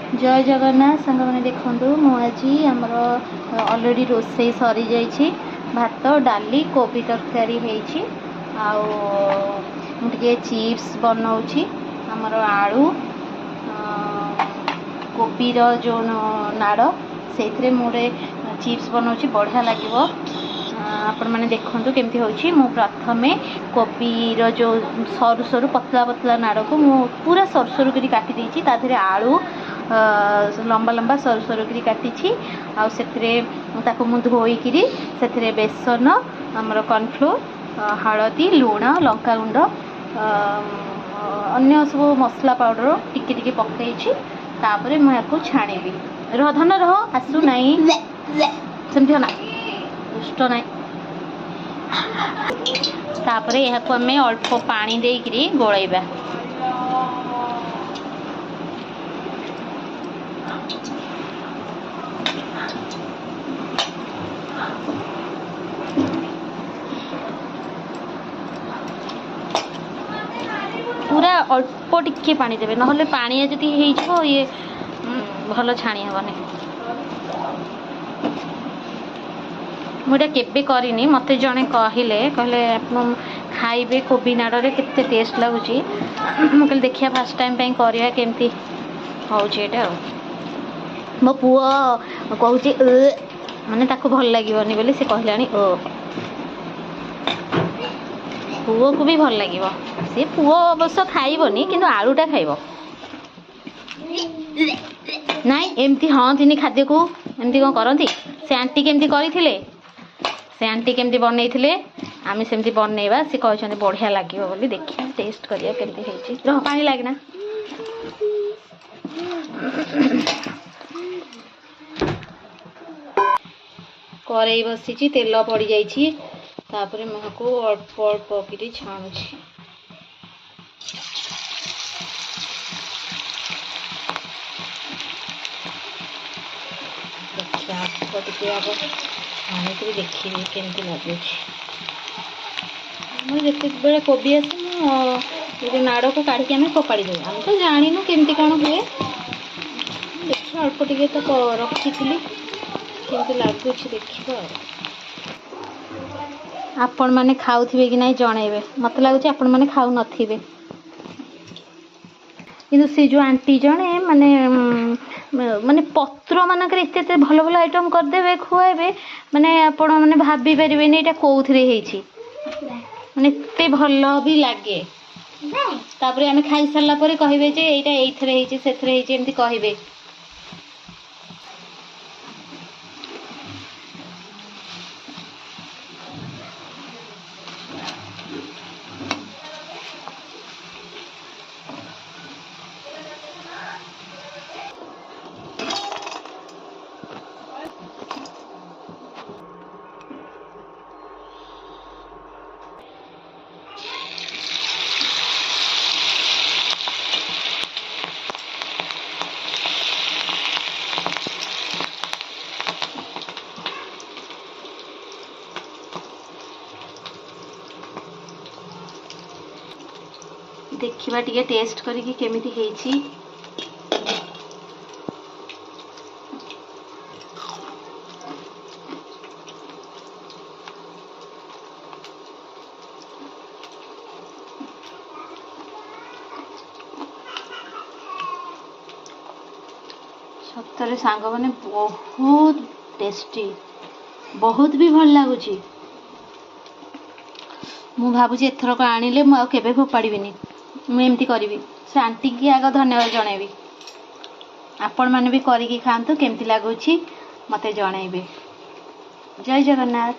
जय जगन्नाथ सांग मैंने देखूँ मुझे आमर अलरेडी रोसई सरी जाइए भात डाली कोबी तरकारी मुझे चिप्स बनाऊँगी आमर आलू कोबीर जो नाड़ से मुझे चिप्स बनाऊँगी बढ़िया लगे आपण मैंने देखूँ केमती होची मु प्रथमे कोबीर जो सरू सरू पतला पतला नाड़ को मु पूरा सरू सरू कर काटी देछि ता देहरे आलू लंबा लंबा सरू सरू कर काटी आको मु धोईकरी से बेसन आमर कॉर्नफ्लोर हलदी लुण लंकागुंड अन्य सब मसला पाउडर टिके टिके पकई तापर मुझे छाणीबी रधन रह आसू नाई सेमती ना दुष्ट ना तापर यह आम अल्प पानी देकरी गोलैबा पूरा अल्प टिके पानी देवे ना पानी जदि ये भल छाणी हेनी मुझे केबे करनी मत जड़े कहले खाइबे कोबी नाड़े केते टेस्ट लगुच मुझे देखिए फास्ट टाइम करवा केमती होटा मो पुओ कहूँ माने ताको भल लगे बोली से कहलानी पुओ को भी भल लगे सी पुओ अवश्य खाइबनी किंतु आलूटा खाइब नाई एमती हाँ थी खाद्य को एमती कौन करती से आंटी केमती करथिले से आंटी केमती बनई आम सेमती बनइबा सी कहते बढ़िया लगे बोली देखिए टेस्ट करिया केमती होइछि रह पानी लागना कड़ाई बसी तेल पड़ जाइछि तापर मुझको अल्प अल्प कर छाणुछि छाणी देखी केमती लगुच जिते बड़े कोबी आसे नाड़ को काढ़ी आम फोपाड़ी दे आम तो जानू केमती कौन हुए देखिए अल्प टे तो रखी केमती लगुच देखिए आपण मैंने खाऊे कि ना जनइबे मत लगुच आपण मैंने खाऊ नथिबे किंतु से जो आंटी जने माने माने पत्र मानक एत भल भल आइटम करदे खुआबे माने आपण माने भाभी पारे यहाँ कौथे माने एत भल भी लगे तापर आम खाई सारा पर कहे एमती कहे देखिबा टिके टेस्ट करिकी केमिति हेछि सतरे सांग माने बहुत टेस्टी बहुत भी भल लगुच मु भावुची एथरक आनिले मु केबे फोपाड़ीबिनी मुझे करी से आंटी की आग धन्यवाद जनइबी आपण मैंने भी करिकी खातु केमती लगुच मते जनइबे जय जगन्नाथ।